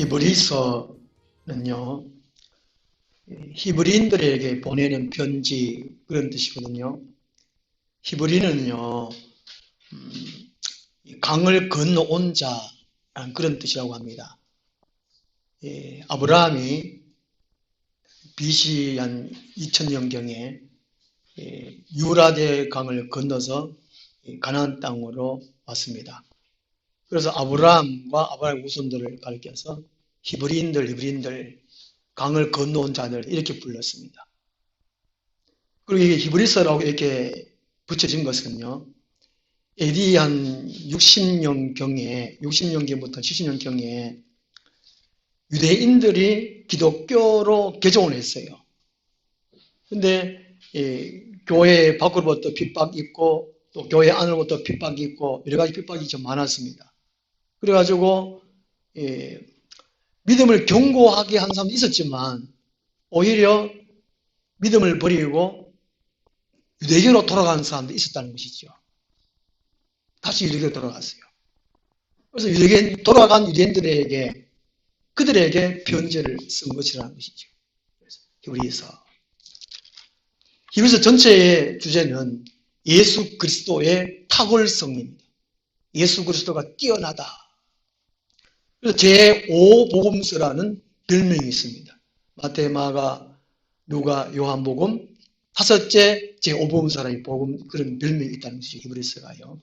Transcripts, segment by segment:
히브리서는요, 히브리인들에게 보내는 편지 그런 뜻이거든요. 히브리는요, 강을 건너온 자라는 그런 뜻이라고 합니다. 아브라함이 BC 한 2000년경에 유라데 강을 건너서 가나안 땅으로 왔습니다. 그래서 아브라함과 아브라함의 후손들을 가리켜서 히브리인들, 강을 건너온 자들 이렇게 불렀습니다. 그리고 이게 히브리서라고 이렇게 붙여진 것은요, AD 한 60년경에, 60년경부터 70년경에 유대인들이 기독교로 개종을 했어요. 근데 교회 밖으로부터 핍박이 있고 또 교회 안으로부터 핍박이 있고 여러 가지 핍박이 좀 많았습니다. 그래가지고 믿음을 견고하게 한 사람도 있었지만 오히려 믿음을 버리고 유대교로 돌아가는 사람도 있었다는 것이죠. 다시 유대교로 돌아갔어요. 그래서 돌아간 유대인들에게 그들에게 편지를 쓴 것이라는 것이죠. 히브리서 전체의 주제는 예수 그리스도의 탁월성입니다. 예수 그리스도가 뛰어나다. 그래서 제5복음서라는 별명이 있습니다. 마태, 마가, 누가, 요한복음 다섯째 제5복음서라는 복음 그런 별명이 있다는 것이죠. 히브리서가요.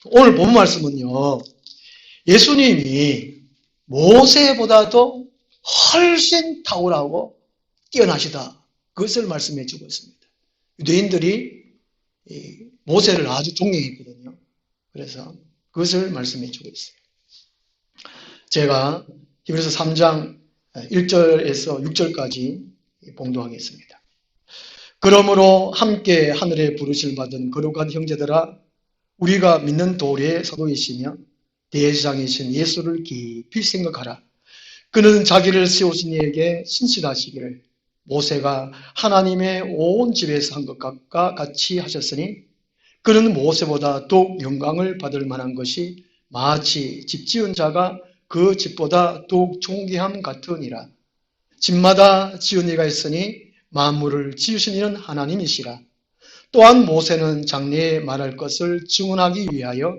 오늘 본 말씀은요, 예수님이 모세보다도 훨씬 탁월하고 뛰어나시다. 그것을 말씀해 주고 있습니다. 유대인들이 모세를 아주 존경했거든요. 그래서 그것을 말씀해 주고 있어요. 제가 히브리서 3장 1절에서 6절까지 봉독하겠습니다. 그러므로 함께 하늘에 부르심을 받은 거룩한 형제들아, 우리가 믿는 도리의 사도이시며 대제사장이신 예수를 깊이 생각하라. 그는 자기를 세우신 이에게 신실하시기를 모세가 하나님의 온 집에서 한 것과 같이 하셨으니 그는 모세보다 더욱 영광을 받을 만한 것이 마치 집 지은 자가 그 집보다 더욱 존귀함 같으니라. 집마다 지은 이가 있으니 만물을 지으신 이는 하나님이시라. 또한 모세는 장래에 말할 것을 증언하기 위하여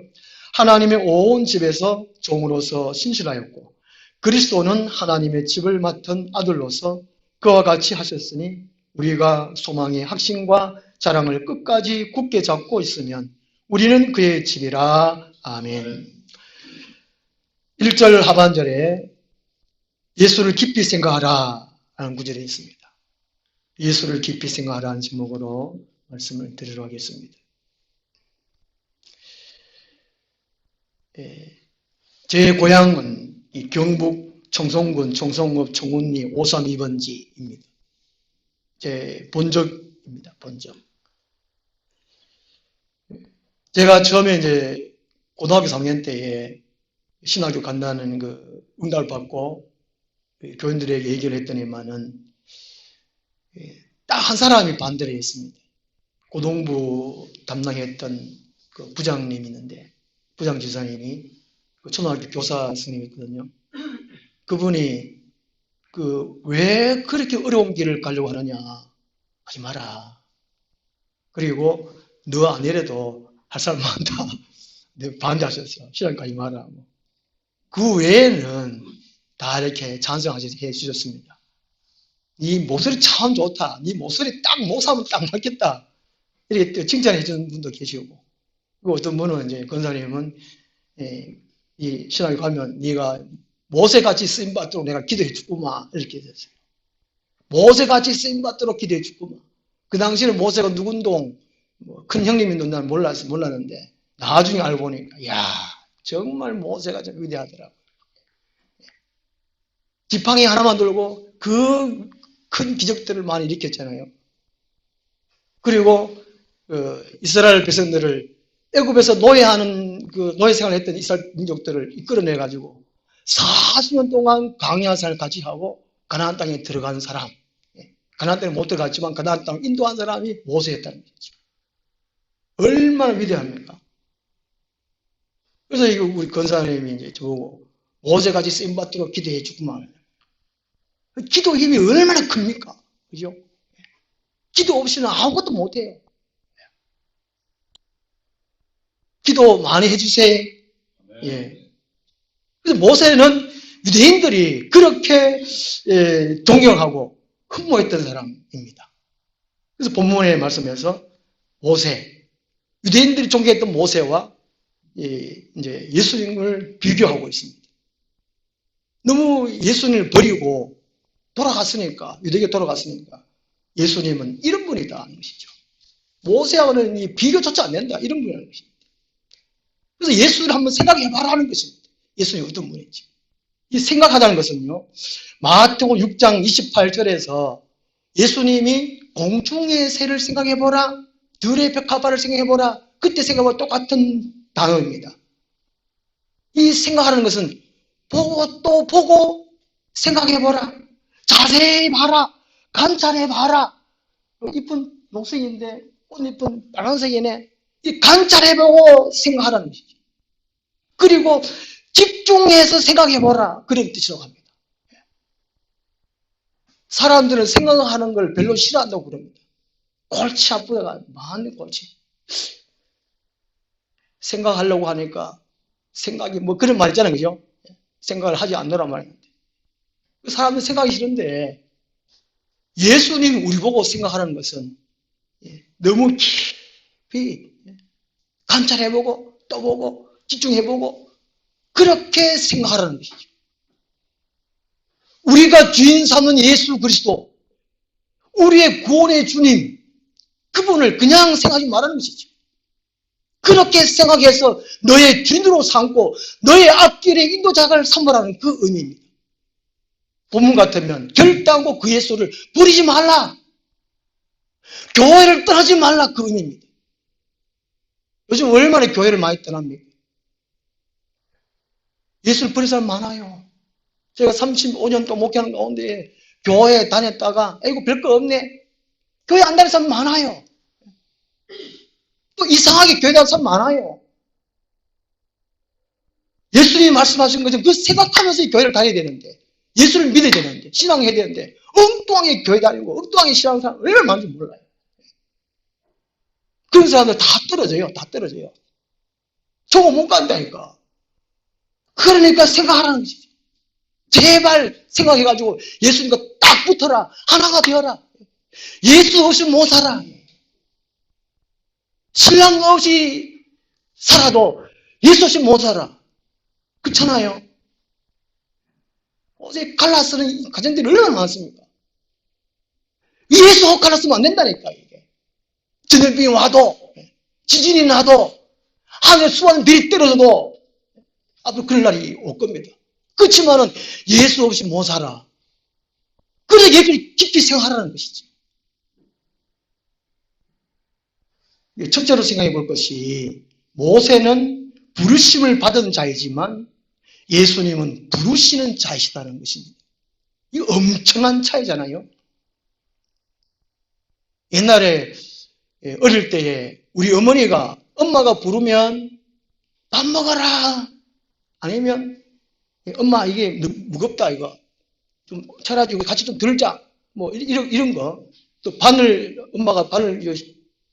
하나님의 온 집에서 종으로서 신실하였고 그리스도는 하나님의 집을 맡은 아들로서 그와 같이 하셨으니 우리가 소망의 확신과 자랑을 끝까지 굳게 잡고 있으면 우리는 그의 집이라. 아멘. 1절 하반절에 예수를 깊이 생각하라 라는 구절이 있습니다. 예수를 깊이 생각하라는 제목으로 말씀을 드리도록 하겠습니다. 제 고향은 경북 청송군 청송읍 청운리 532번지입니다. 제 본적입니다. 본적. 제가 처음에 이제 고등학교 3학년 때에 신학교 간다는 그 응답을 받고 교인들에게 얘기를 했더니만은 딱 한 사람이 반대를 했습니다. 고등부 담당했던 그 부장님이 있는데 부장 지사님이 그 초등학교 교사 선생님이거든요. 그분이 왜 그렇게 어려운 길을 가려고 하느냐, 하지 마라. 그리고 너 아니래도 할 사람 많다. 반대하셨어요. 신앙 가지 마라. 그 외에는 다 이렇게 찬성해 주셨습니다. 네 목소리 참 좋다. 네 목소리 딱 목사하면 딱 맞겠다. 이렇게 또 칭찬해 주는 분도 계시고, 그리고 어떤 분은 이제 권사님은 이 신학에 가면 네가 모세같이 쓰임받도록 내가 기도해 주구만 이렇게 됐어요. 모세같이 쓰임받도록 기도해 주구만. 그 당시에는 모세가 누군동 큰 형님인 줄 나는 몰랐는데 나중에 알고 보니까 야 정말 모세가 좀 위대하더라고요. 지팡이 하나만 들고 그 큰 기적들을 많이 일으켰잖아요. 그리고 이스라엘 백성들을 애굽에서 노예하는 노예 생활을 했던 이스라엘 민족들을 이끌어내 가지고 40년 동안 광야생활을 같이 하고 가나안 땅에 들어간 사람, 가나안 땅에 못 들어갔지만 가나안 땅을 인도한 사람이 모세였다는 거죠. 얼마나 위대합니까? 그래서 이거 우리 권사님이 이제 저보고 모세같이 쓰임받도록 기도해 주구만. 기도 힘이 얼마나 큽니까? 그죠? 기도 없이는 아무것도 못해요. 기도 많이 해주세요. 예. 그래서 모세는 유대인들이 그렇게 존경하고 흠모했던 사람입니다. 그래서 본문의 말씀에서 모세, 유대인들이 존경했던 모세와 이제 예수님을 비교하고 있습니다. 너무 예수님을 버리고 돌아갔으니까, 유대교에 돌아갔으니까 예수님은 이런 분이다 하는 것이죠. 모세하고는 이 비교조차 안 된다 이런 분이라는 것입니다. 그래서 예수를 한번 생각해봐라 하는 것입니다. 예수님이 어떤 분인지. 이 생각하자는 것은요, 마태복음 6장 28절에서 예수님이 공중의 새를 생각해보라, 들의 벽화발을 생각해보라, 그때 생각하고 똑같은 단어입니다. 이 생각하는 것은 보고 또 보고 생각해보라, 자세히 봐라, 관찰해봐라. 이쁜 녹색인데 꽃 이쁜 빨간색이네. 이 관찰해보고 생각하라는 것이죠. 그리고 집중해서 생각해보라, 그런 뜻이라고 합니다. 사람들은 생각하는 걸 별로 싫어한다고 그럽니다. 골치 아프다가 많은 골치. 생각하려고 하니까 생각이 뭐 그런 말 있잖아요, 그죠? 생각을 하지 않노란 말인데. 사람들 생각이 싫은데 예수님 우리 보고 생각하는 것은 너무 깊이 관찰해보고 또 보고 집중해보고 그렇게 생각하라는 것이죠. 우리가 주인 삼는 예수 그리스도, 우리의 구원의 주님, 그분을 그냥 생각하지 말라는 것이죠. 그렇게 생각해서 너의 주인으로 삼고 너의 앞길의 인도자를 삼으라는 그 의미입니다. 본문 같으면 결단코 그 예수를 버리지 말라, 교회를 떠나지 말라, 그 의미입니다. 요즘 얼마나 교회를 많이 떠납니까? 예수를 버린 사람 많아요. 제가 35년 동안 목회하는 가운데 교회에 다녔다가 아이고 별거 없네, 교회 안 다니는 사람 많아요. 또 이상하게 교회 다니는 사람 많아요. 예수님이 말씀하신 것처럼 그 생각하면서 교회를 다녀야 되는데, 예수를 믿어야 되는데, 신앙해야 되는데 엉뚱하게 교회 다니고 엉뚱하게 신앙하는 사람 얼마나 많은지 몰라요. 그런 사람들 다 떨어져요. 다 떨어져요. 저거 못 간다니까. 그러니까 생각하라는 것이죠. 제발 생각해가지고 예수님과 딱 붙어라. 하나가 되어라. 예수 없이 못 살아. 신랑 없이 살아도 예수 없이 못 살아. 그렇잖아요. 어제 갈라쓰는 가정들이 얼마나 많습니까? 예수 없이 갈라쓰면 안 된다니까, 이게. 전염병이 와도, 지진이 나도, 하늘에 수많은 들이 떨어져도 앞으로 그럴 날이 올 겁니다. 그렇지만은 예수 없이 못 살아. 그래서 예수를 깊이 생각하라는 것이죠. 첫째로 생각해 볼 것이, 모세는 부르심을 받은 자이지만 예수님은 부르시는 자이시다는 것입니다. 이 엄청난 차이잖아요. 옛날에 어릴 때에 우리 어머니가, 엄마가 부르면 밥 먹어라, 아니면 엄마 이게 무겁다, 이거 좀 차라리 같이 좀 들자, 뭐 이런 거. 또 엄마가 바늘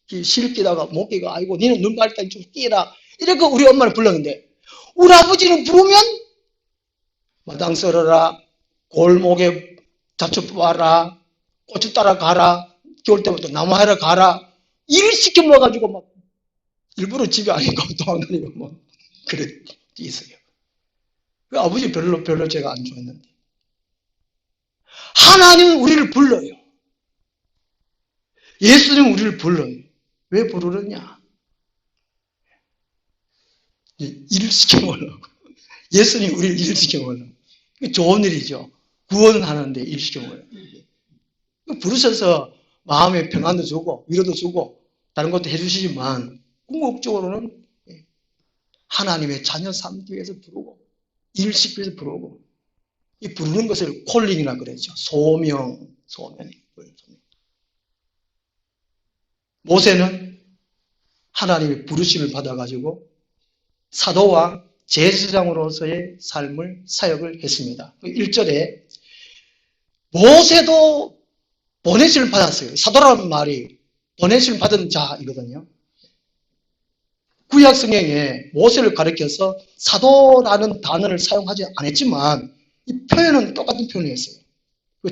실기다가 못 끼가, 아이고 니는 눈 밝다 좀 끼라, 이렇게 우리 엄마를 불렀는데, 우리 아버지는 부르면 마당 썰어라, 골목에 잡초 뽑아라, 고추 따라 가라, 겨울 때부터 나무 하러 가라, 일 시켜 먹어가지고 막 일부러 집에 안 있고 도망다니고 뭐 그랬 있어요. 그 아버지 별로 제가 안 좋아했는데, 하나님은 우리를 불러요. 예수님은 우리를 불러요. 왜 부르느냐? 일을 시켜보려고. 예수님이 우리를 일을 시켜보려고. 좋은 일이죠. 구원하는데 일 시켜보려고. 부르셔서 마음의 평안도 주고 위로도 주고 다른 것도 해주시지만 궁극적으로는 하나님의 자녀 삼기 위해서 부르고 일 시키기 위해서 부르고, 이 부르는 것을 콜링이라 그러죠. 소명. 모세는 하나님의 부르심을 받아가지고 사도와 제사장으로서의 삶을 사역을 했습니다. 1절에 모세도 보내심을 받았어요. 사도라는 말이 보내심을 받은 자이거든요. 구약 성경에 모세를 가리켜서 사도라는 단어를 사용하지 않았지만 이 표현은 똑같은 표현이었어요.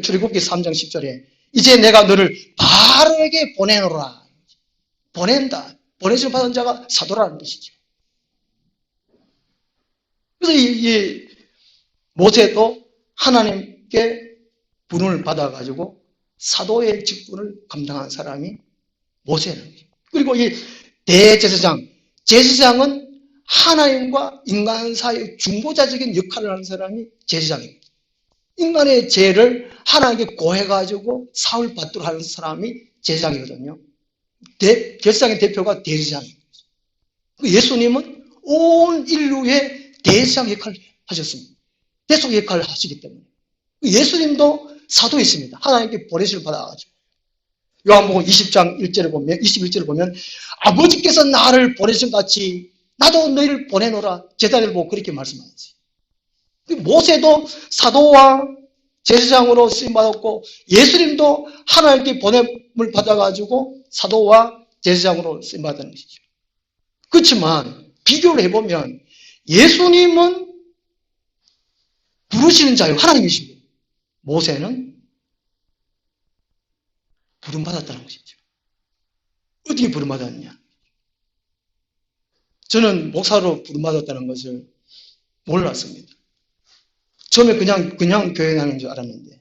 출애굽기 3장 10절에 이제 내가 너를 바르게 보내노라. 보낸다. 보내심을 받은 자가 사도라는 뜻이죠. 그래서 이 모세도 하나님께 부름을 받아가지고 사도의 직분을 감당한 사람이 모세는 거죠. 그리고 이 대제사장, 제사장은 하나님과 인간 사이의 중보자적인 역할을 하는 사람이 제사장입니다. 인간의 죄를 하나님께 고해가지고 사흘 받도록 하는 사람이 제사장이거든요. 제사장의 대표가 대제사장입니다. 예수님은 온 인류의 대제사장 역할을 하셨습니다. 대속 역할을 하시기 때문에. 예수님도 사도였습니다. 하나님께 보내심을 받아가지고. 요한복음 20장 1절에 보면, 21절에 보면, 아버지께서 나를 보내신 같이 나도 너희를 보내노라. 제자들 보고 그렇게 말씀하셨어요. 모세도 사도와 제사장으로 쓰임받았고, 예수님도 하나님께 보냄을 받아가지고 사도와 제사장으로 쓰임받은 것이죠. 그렇지만, 비교를 해보면, 예수님은 부르시는 자요. 하나님이십니다. 모세는 부름받았다는 것이죠. 어떻게 부름받았냐? 저는 목사로 부름받았다는 것을 몰랐습니다. 처음에 그냥 교회 다니는 줄 알았는데,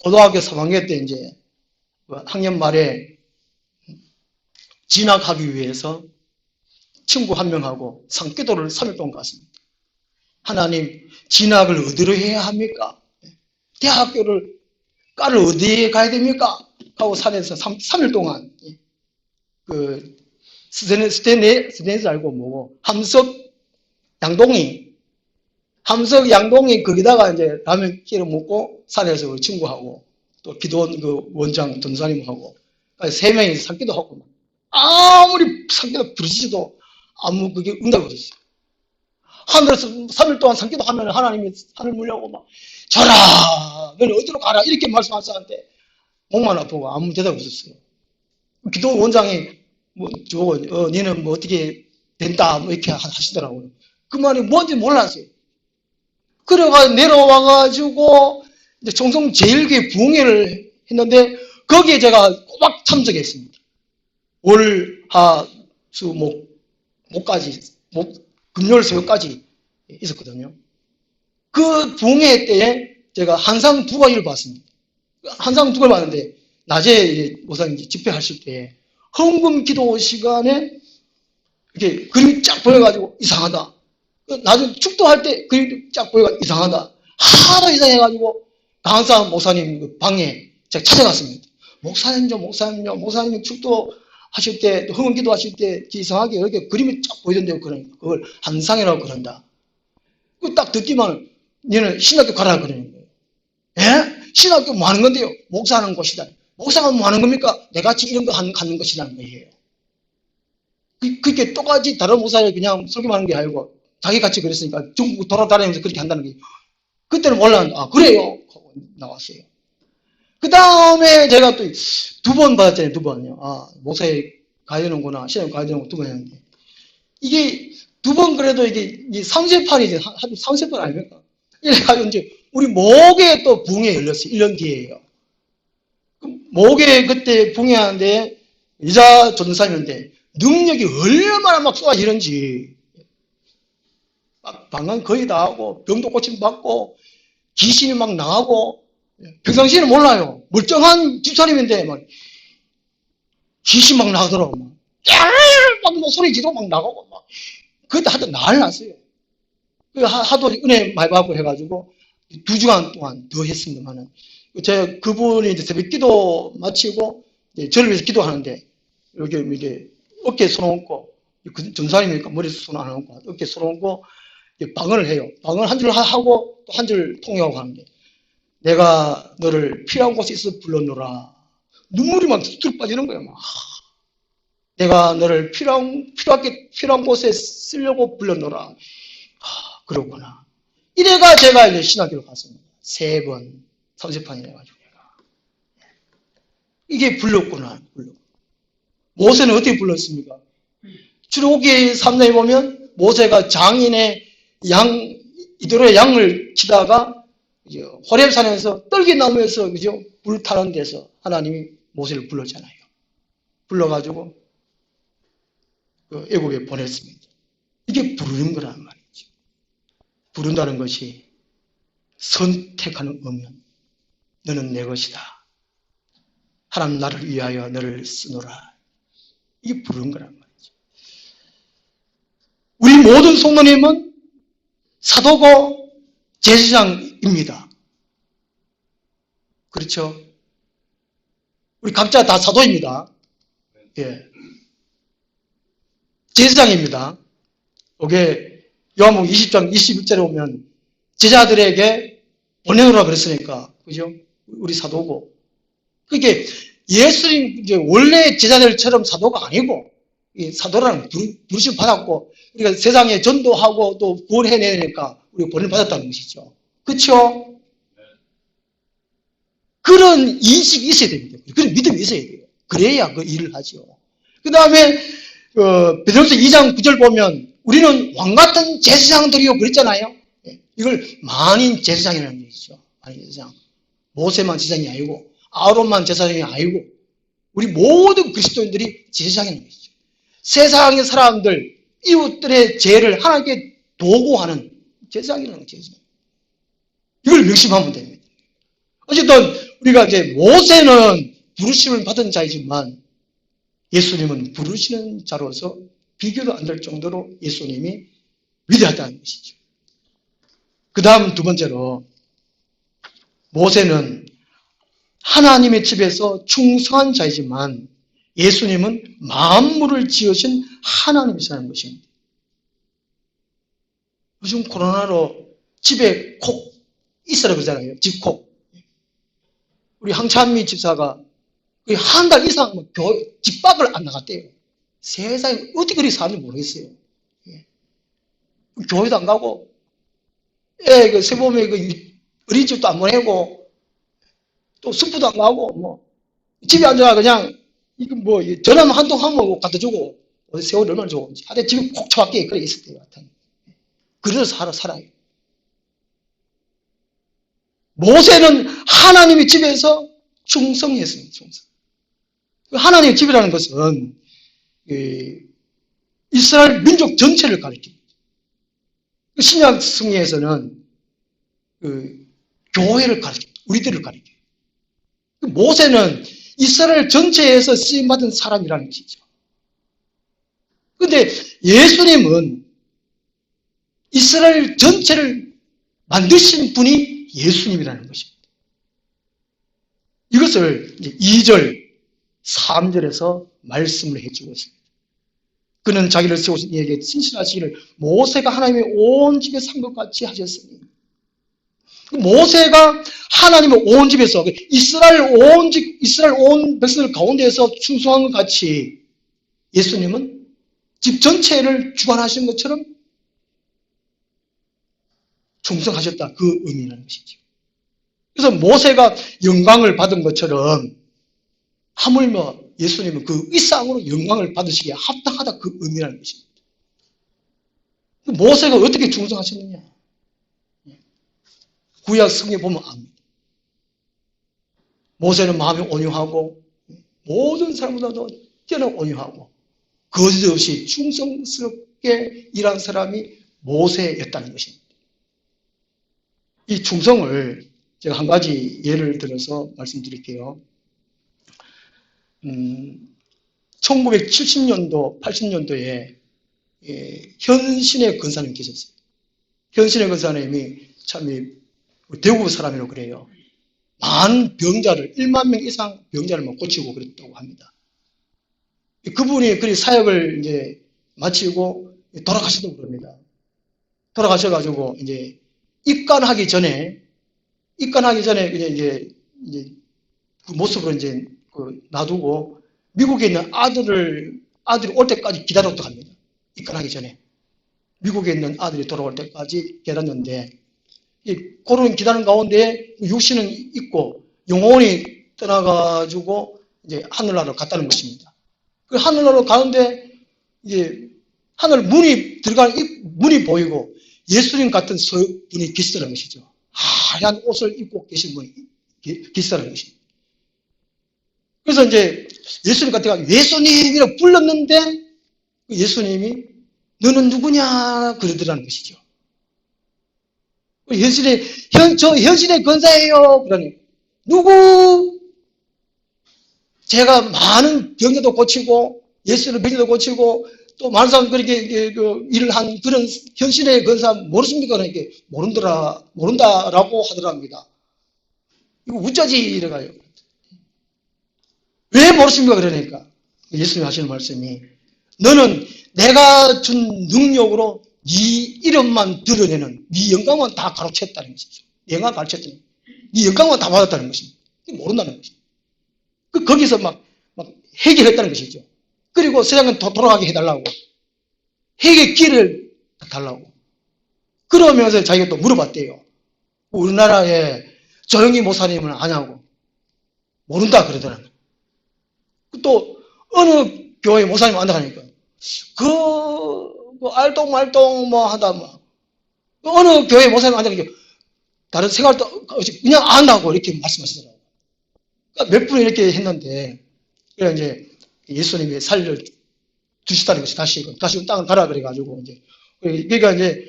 고등학교 3학년 때 이제 학년 말에 진학하기 위해서 친구 한 명하고 상기도를 3일 동안 갔습니다. 하나님, 진학을 어디로 해야 합니까? 대학교를, 과를 어디에 가야 됩니까? 하고 산에서 3일 동안, 스테네스 알고 뭐고, 함석 양동이 거기다가 이제 라면 끼려 먹고 산에서 그 친구하고 또 기도원 그 원장 전사님하고 3명이 상기도 하고 아무리 상기도 부르시도 아무 그게 응답이 없었어요. 하늘에서 3일 동안 상기도 하면 하나님이 하늘 물려고 막 저라 너는 어디로 가라 이렇게 말씀하셨는데 목만 아프고 아무 대답이 없었어요. 기도 원장이 뭐 니는 뭐 어떻게 된다 뭐 이렇게 하시더라고요. 그 말이 뭔지 몰랐어요. 그래가지고 내려와가지고 이제 청송 제일교회 부흥회를 했는데 거기에 제가 꼬박 참석했습니다. 월, 하, 수, 목까지 금요일 새벽까지 있었거든요. 그 부흥회 때에 제가 한상 두 가지를 봤습니다. 한상 두 가지를 봤는데 낮에 목사님 집회하실 때 헌금 기도 시간에 이렇게 그림이 쫙 보여가지고 이상하다. 나중에 축도할 때 그림이 쫙 보여가지고 이상하다. 하도 이상해가지고 강사 목사님 그 방에 제가 찾아갔습니다. 목사님 축도하실 때, 헌금 기도하실 때 이상하게 이렇게 그림이 쫙 보이던데요. 그걸 한상이라고 그런다. 딱 듣기만 너는 신학교 가라 그러는 거예요. 예? 신학교 뭐 하는 건데요? 목사하는 곳이다. 목사가 뭐 하는 겁니까? 내같이 이런 거 하는 것이라는 거예요. 그렇게 똑같이 다른 목사를 그냥 설교만 하는 게 아니고 자기같이 그랬으니까 전국 돌아다니면서 그렇게 한다는 게 그때는 몰랐는데 그래요? 하고 나왔어요. 그 다음에 제가 또 2번 받았잖아요. 2번요. 목사에 가야 되는구나. 시험에 가야 되는 거 2번 했는데 이게 2번 그래도 이게 상세판이지 하도 상세판 아닙니까? 이래가지고 이제 우리 목에 또 붕에 열렸어요. 1년 뒤에요. 목에 그때 붕해하는데 여자 전사님인데 능력이 얼마나 막 쏟아지는지 막 방광 거의 다 하고 병도 고침 받고 귀신이 막 나가고 평상시에는 몰라요. 멀쩡한 집사님인데 막 귀신 막 나가더라고 막 소리 지르고 막 나가고 막 그것도 하도 난리 났어요. 하도 은혜 많이 받고 해가지고 2주간 동안 더 했습니다만은 제가 그분이 이제 새벽 기도 마치고 저를 위해서 기도하는데 이렇게 어깨에 손 얹고 전사님이니까 머리에 손 안 얹고 어깨에 손 얹고 방언을 해요. 방언을 한 줄 하고 또 한 줄 통역하고 하는데 내가 너를 필요한 곳에 있어 불러놓으라. 눈물이 막 뚝뚝 빠지는 거예요. 막. 내가 너를 필요한 곳에 쓰려고 불러놓으라. 그렇구나. 이래가 제가 이제 신학교를 갔습니다. 3번, 30판이라 가지고 내가. 이게 불렀구나. 모세는 어떻게 불렀습니까? 출애굽기 3장에 보면 모세가 장인의 이도로의 양을 치다가 이제 호렙산에서 떨기나무에서 그죠? 불 타는 데서 하나님이 모세를 불렀잖아요. 불러가지고 그 애국에 보냈습니다. 이게 부르는 거란 말이죠. 부른다는 것이 선택하는 의미는 너는 내 것이다. 하나님 나를 위하여 너를 쓰노라. 이게 부르는 거란 말이죠. 우리 모든 성도님은 사도고 제사장입니다. 그렇죠? 우리 각자 다 사도입니다. 예. 제사장입니다. 이게 요한복음 20장 21절에 보면 제자들에게 보내노라 그랬으니까, 그죠? 우리 사도고. 그게 예수님 이제 원래 제자들처럼 사도가 아니고, 이 사도라는 부르심 받았고, 우리가 세상에 전도하고 또 구원해내야 되니까 우리가 보냄 받았다는 것이죠. 그렇죠? 그런 인식이 있어야 됩니다. 그런 믿음이 있어야 돼요. 그래야 그 일을 하죠. 그 다음에 베드로서 2장 9절 보면 우리는 왕같은 제사장들이요 그랬잖아요. 이걸 만인 제사장이라는 얘기죠. 만인 제사장. 모세만 제사장이 아니고 아론만 제사장이 아니고 우리 모든 그리스도인들이 제사장이라는 것이죠. 세상의 사람들, 이웃들의 죄를 하나님께 도구하는 제사장이라는 거죠. 이걸 명심하면 됩니다. 어쨌든 우리가 이제 모세는 부르심을 받은 자이지만 예수님은 부르시는 자로서 비교도 안 될 정도로 예수님이 위대하다는 것이죠. 그 다음 두 번째로 모세는 하나님의 집에서 충성한 자이지만 예수님은 만물을 지으신 하나님이시라는 것입니다. 요즘 코로나로 집에 콕 있으라 그러잖아요. 집콕. 우리 황찬미 집사가 한 달 이상 집 밖을 안 나갔대요. 세상에 어떻게 그렇게 사는지 모르겠어요. 교회도 안 가고, 세봄에 어린이집도 안 보내고, 또 숲도 안 가고, 집에 앉아 그냥, 전화만 한 통 하면 갖다 주고, 세월이 얼마나 좋은지. 하여튼 집에 콕 처박게 그래 있을 때요. 그래서 살아요. 모세는 하나님의 집에서 충성했습니다. 충성. 하나님의 집이라는 것은 이스라엘 민족 전체를 가리킵니다. 신약 성경에서는 교회를 가리킵니다. 우리들을 가리켜요. 모세는 이스라엘 전체에서 쓰임받은 사람이라는 것이죠. 그런데 예수님은 이스라엘 전체를 만드신 분이 예수님이라는 것입니다. 이것을 2절, 3절에서 말씀을 해주고 있습니다. 그는 자기를 세우신 이에게 신실하시기를 모세가 하나님의 온 집에 산 것 같이 하셨으니, 모세가 하나님의 온 집에서 이스라엘 온 백성들 가운데에서 충성한 것 같이 예수님은 집 전체를 주관하신 것처럼 충성하셨다. 그 의미라는 것이죠. 그래서 모세가 영광을 받은 것처럼 하물며 예수님은 그 이상으로 영광을 받으시기에 합당하다. 그 의미라는 것입니다. 모세가 어떻게 충성하셨느냐? 구약 성경에 보면 압니다. 모세는 마음이 온유하고 모든 사람보다도 뛰어난 온유하고 거짓없이 충성스럽게 일한 사람이 모세였다는 것입니다. 이 충성을 제가 한 가지 예를 들어서 말씀드릴게요. 1970년도, 80년도에 현신의 권사님 계셨어요. 현신의 권사님이 참 대구 사람이라고 그래요. 많은 병자를, 1만 명 이상 병자를 고치고 그랬다고 합니다. 그분이 그 사역을 이제 마치고 돌아가셨다고 그럽니다. 돌아가셔가지고 이제 입관하기 전에 이제 그 모습으로 이제 놔두고 미국에 있는 아들이 올 때까지 기다렸다고 합니다. 입관하기 전에. 미국에 있는 아들이 돌아올 때까지 기다렸는데, 그런 기다리는 가운데 육신은 있고 영혼이 떠나가지고 이제 하늘나라로 갔다는 것입니다. 그 하늘나라로 가는데 이제 하늘 문이 들어가는 문이 보이고 예수님 같은 분이 계시더라는 것이죠. 하얀 옷을 입고 계신 분이 계시더라는 것입니다. 그래서 이제 예수님 같은 예수님이라고 불렀는데 예수님이 너는 누구냐 그러더라는 것이죠. 저 현실의 권사예요. 그러니 누구? 제가 많은 병자도 고치고 예수를 병자도 고치고 또 많은 사람 그렇게 일을 한 그런 현실의 권사 모르십니까? 그러니까 모른다라고 하더랍니다. 이거 우짜지 이래가요. 왜 모르십니까? 그러니까 예수님 하시는 말씀이 너는 내가 준 능력으로 네 이름만 드러내는 네 영광만 다 가로챘다는 것이죠. 영광 가르쳤더니 네 영광만 다 받았다는 것입니다. 모른다는 것입니다. 거기서 막 해결했다는 것이죠. 그리고 세상은 돌아가게 해달라고 해결 기회를 달라고 그러면서 자기가 또 물어봤대요. 우리나라에 조영희 목사님은 아냐고 모른다 그러더라고요. 또 어느 교회 목사님 안다 하니까 알똥말똥 하다 어느 교회 목사님 안다 하니까 다른 생활도 그냥 안다고 이렇게 말씀하시더라고요. 그러니까 몇 분 이렇게 했는데 그래 이제 예수님이 살려주시다는 것이 다시 땅을 가라 그래가지고 이제 그러니까 이제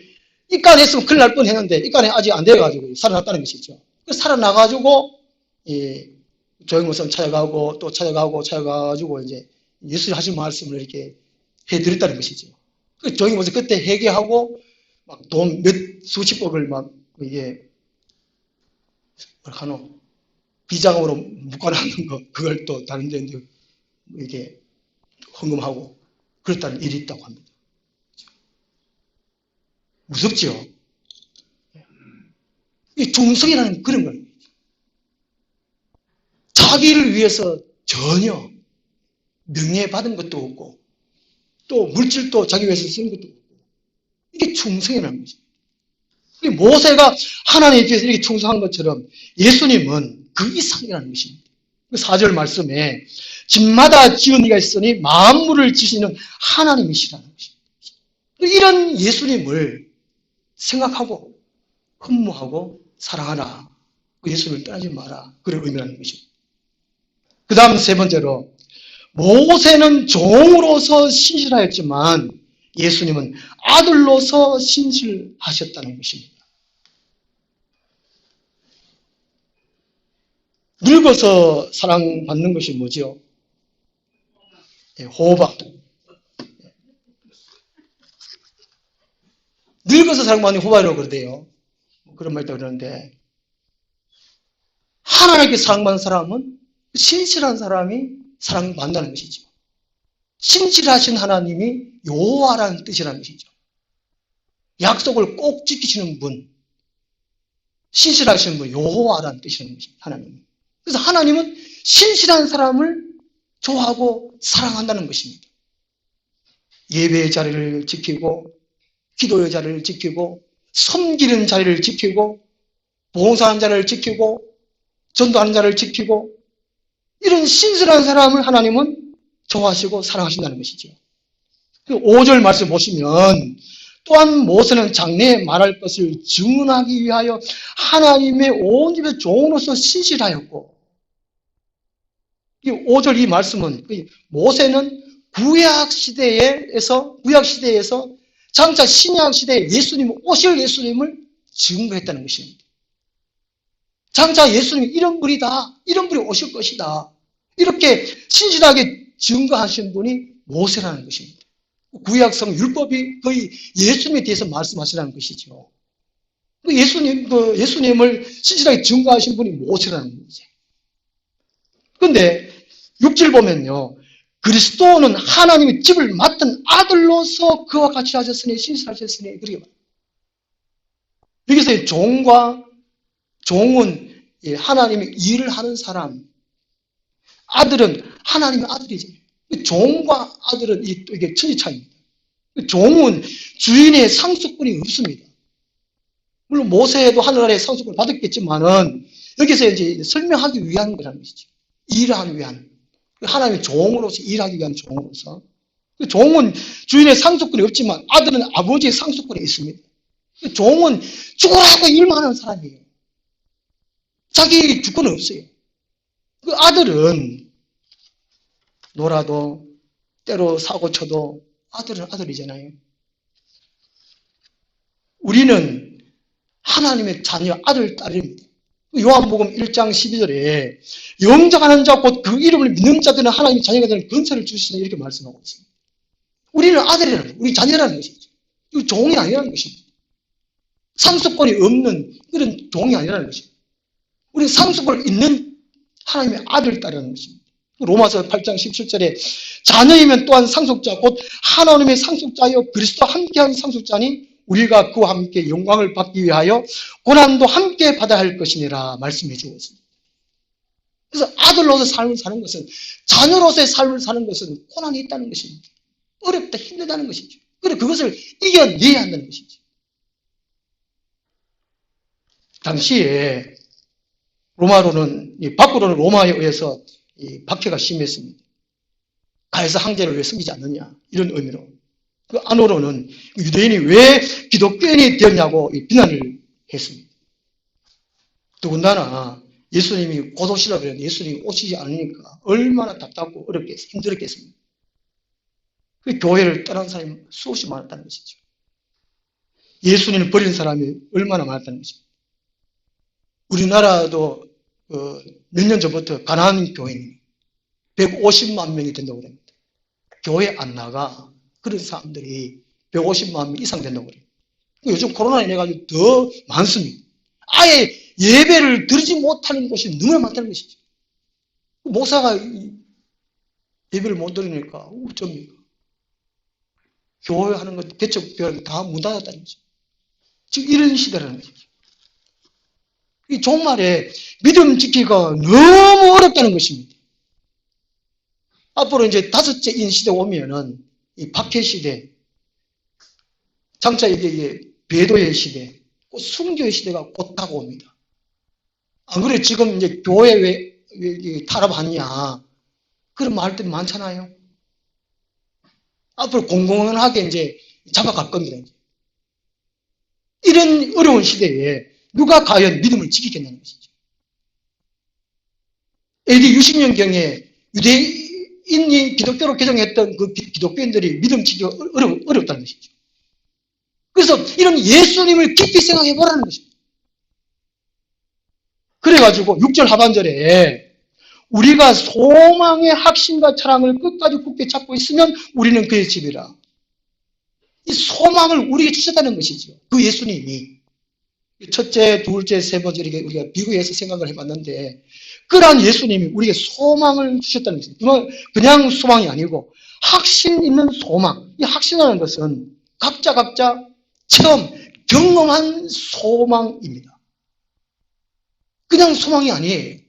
입간에 했으면 큰일 날 뻔 했는데 입간에 아직 안 돼가지고 살아났다는 것이죠. 살아나가지고 조영 목사님 찾아가고 또 찾아가가지고 이제 예수님 하신 말씀을 이렇게 해드렸다는 것이죠. 조영 목사님 그때 회개하고 막 돈 수십억을 막 이게 뭐하노 비자금으로 묶어놨는 거 그걸 또 다른 데 이제 이렇게 헌금하고 그랬다는 일이 있다고 합니다. 무섭죠? 이 중성이라는 그런 거예요. 자기를 위해서 전혀 명예받은 것도 없고 또 물질도 자기 위해서 쓰는 것도 없고 이게 충성이라는 거죠. 모세가 하나님 앞에서 이렇게 충성한 것처럼 예수님은 그 이상이라는 것입니다. 4절 말씀에 집마다 지은 이가 있으니 만물을 지시는 하나님이시라는 것입니다. 이런 예수님을 생각하고 흠모하고 사랑하라. 예수님을 떠나지 마라. 그런 의미라는 것입니다. 그 다음 세 번째로 모세는 종으로서 신실하였지만 예수님은 아들로서 신실하셨다는 것입니다. 늙어서 사랑받는 것이 뭐죠? 호박. 늙어서 사랑받는 호박이라고 그러대요. 그런 말도 그러는데 하나님께 사랑받는 사람은 신실한 사람이 사랑받는다는 것이죠. 신실하신 하나님이 여호와라는 뜻이라는 것이죠. 약속을 꼭 지키시는 분, 신실하신 분, 여호와라는 뜻이라는 것입니다. 하나님은. 그래서 하나님은 신실한 사람을 좋아하고 사랑한다는 것입니다. 예배의 자리를 지키고 기도의 자리를 지키고 섬기는 자리를 지키고 봉사하는 자리를 지키고 전도하는 자리를 지키고 이런 신실한 사람을 하나님은 좋아하시고 사랑하신다는 것이죠. 5절 말씀 보시면 또한 모세는 장래에 말할 것을 증언하기 위하여 하나님의 온 집의 종으로서 신실하였고 이 5절 이 말씀은 모세는 구약 시대에서 장차 신약 시대에 오실 예수님을 증거했다는 것입니다. 장차 예수님이 이런 분이 오실 것이다. 이렇게 신실하게 증거하신 분이 모세라는 것입니다. 구약성 율법이 거의 예수님에 대해서 말씀하시라는 것이죠. 예수님을 신실하게 증거하신 분이 모세라는 거죠. 그런데 6절 보면요. 그리스도는 하나님의 집을 맡은 아들로서 그와 같이 하셨으니 신실하셨으니 그렇게 말합니다. 여기서 종은 하나님의 일을 하는 사람, 아들은 하나님의 아들이죠. 종과 아들은 이게 천지 차이입니다. 종은 주인의 상속권이 없습니다. 물론 모세도 하늘 아래 상속권을 받았겠지만은 여기서 이제 설명하기 위한 거라는 것이죠. 일하기 위한. 하나님의 종으로서 일하기 위한 종으로서. 종은 주인의 상속권이 없지만 아들은 아버지의 상속권이 있습니다. 종은 죽으라고 일만 하는 사람이에요. 자기 주권은 없어요. 그 아들은 놀아도 때로 사고 쳐도 아들은 아들이잖아요. 우리는 하나님의 자녀, 아들, 딸입니다. 요한복음 1장 12절에 영접하는 자 곧 그 이름을 믿는 자들은 하나님의 자녀가 되는 권세를 주시다 이렇게 말씀하고 있습니다. 우리는 아들이라는 거예요. 우리 자녀라는 것이죠. 이 종이 아니라는 것입니다. 상속권이 없는 그런 종이 아니라는 것입니다. 우리는 상속권을 있는 하나님의 아들, 딸이라는 것입니다. 로마서 8장 17절에 자녀이면 또한 상속자 곧 하나님의 상속자여 그리스도와 함께한 상속자니 우리가 그와 함께 영광을 받기 위하여 고난도 함께 받아야 할 것이니라 말씀해 주고 있습니다. 그래서 아들로서의 삶을 사는 것은, 자녀로서의 삶을 사는 것은 고난이 있다는 것입니다. 어렵다, 힘들다는 것이죠. 그래서 그것을 이겨내야 한다는 것이죠. 당시에 로마로는, 밖으로는 로마에 의해서 박해가 심했습니다. 가해사 황제를 왜 섬기지 않느냐 이런 의미로. 그 안으로는 유대인이 왜 기독교인이 되었냐고 비난을 했습니다. 더군다나 예수님이 곧 오시라 그랬는데 예수님이 오시지 않으니까 얼마나 답답고 어렵겠, 힘들었겠습니까? 그 교회를 떠난 사람이 수없이 많았다는 것이죠. 예수님을 버린 사람이 얼마나 많았다는 것입니다. 우리나라도 몇 년 전부터 가난한 교인이 150만 명이 된다고 합니다. 교회 안 나가 그런 사람들이 150만 명 이상 된다고 그래요. 요즘 코로나 인해가지고 더 많습니다. 아예 예배를 드리지 못하는 곳이 너무나 많다는 것이죠. 목사가 예배를 못 드리니까 어쩝니까? 교회 하는 것, 개척교회는 다 문 닫았다는 거죠. 지금 이런 시대라는 것이죠. 이 종말에 믿음 지키기가 너무 어렵다는 것입니다. 앞으로 이제 다섯째 인 시대 오면은 이 박해 시대, 장차 이게 배도의 시대, 곧 순교의 시대가 곧 다가옵니다. 안 그래 지금 이제 교회 왜 타락하냐 그런 말들이 많잖아요. 앞으로 공공연하게 이제 잡아갈 겁니다. 이런 어려운 시대에 누가 과연 믿음을 지키겠냐는 것이죠. AD 60년경에 유대인이 기독교로 개종했던 그 기독교인들이 믿음 지키기가 어렵다는 것이죠. 그래서 이런 예수님을 깊이 생각해 보라는 것입니다. 그래가지고 6절 하반절에 우리가 소망의 확신과 사랑을 끝까지 굳게 잡고 있으면 우리는 그의 집이라. 이 소망을 우리에게 주셨다는 것이죠. 그 예수님이. 첫째, 둘째, 세 번째 이렇게 우리가 비교해서 생각을 해봤는데 그러한 예수님이 우리에게 소망을 주셨다는 것입니다. 그냥 소망이 아니고 확신 있는 소망. 이 확신이라는 것은 각자 처음 경험한 소망입니다. 그냥 소망이 아니에요.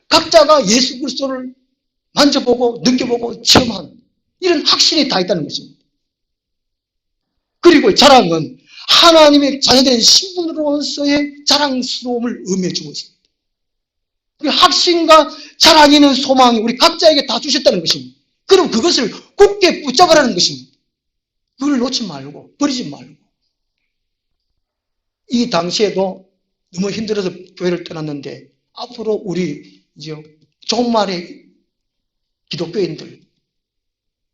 각자가 예수 그리스도를 만져보고 느껴보고 체험한 이런 확신이 다 있다는 것입니다. 그리고 자랑은 하나님의 자녀된 신분으로서의 자랑스러움을 의미해 주고 있습니다. 그 확신과 자랑이 있는 소망이 우리 각자에게 다 주셨다는 것입니다. 그럼 그것을 굳게 붙잡으라는 것입니다. 그걸 놓지 말고 버리지 말고. 이 당시에도 너무 힘들어서 교회를 떠났는데 앞으로 우리 이제 종말의 기독교인들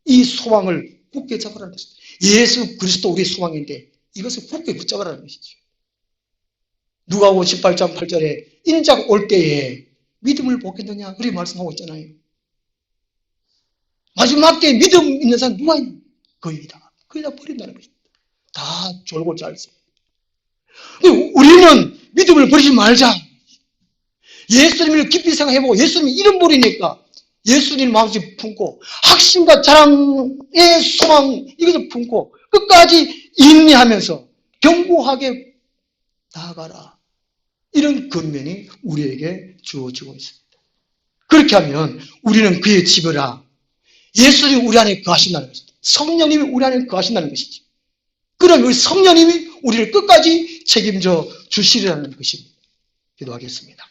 이 소망을 굳게 잡으라는 것입니다. 예수 그리스도 우리의 소망인데 이것을 굳게 붙잡으라는 것이죠. 누가복음 18장 8절에 인자가 올 때에 믿음을 보겠느냐 그렇게 말씀하고 있잖아요. 마지막 때에 믿음 있는 사람 누가 있냐? 거의다. 거의 다 버린다는 것입니다. 다 졸고 짤세. 우리는 믿음을 버리지 말자. 예수님을 깊이 생각해보고 예수님 이름 버리니까 예수님 마음속에 품고 확신과 자랑의 소망 이것을 품고 끝까지 인내하면서 견고하게 나아가라. 이런 권면이 우리에게 주어지고 있습니다. 그렇게 하면 우리는 그의 집이라 예수님 우리 안에 거하신다는 것입니다. 성령님이 우리 안에 거하신다는 것이죠. 그럼 그 성령님이 우리를 끝까지 책임져 주시리라는 것입니다. 기도하겠습니다.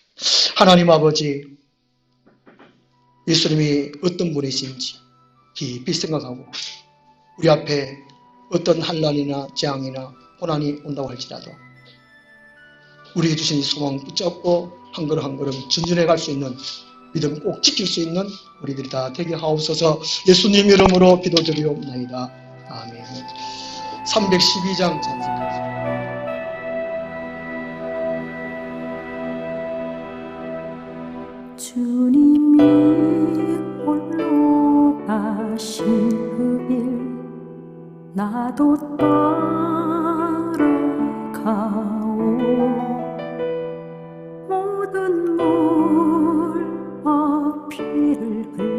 하나님 아버지, 예수님이 어떤 분이신지 깊이 생각하고 우리 앞에 어떤 환난이나 재앙이나 고난이 온다고 할지라도 우리에게 주신 이 소망 붙잡고 한 걸음 한 걸음 전진해 갈 수 있는 믿음 꼭 지킬 수 있는 우리들이 다 되게 하옵소서. 예수님 이름으로 기도드리옵나이다. 아멘. 312장 찬송합니다. 주님이 홀로 가신 그 길 나도 따라가오. 모든 물 피를 흘려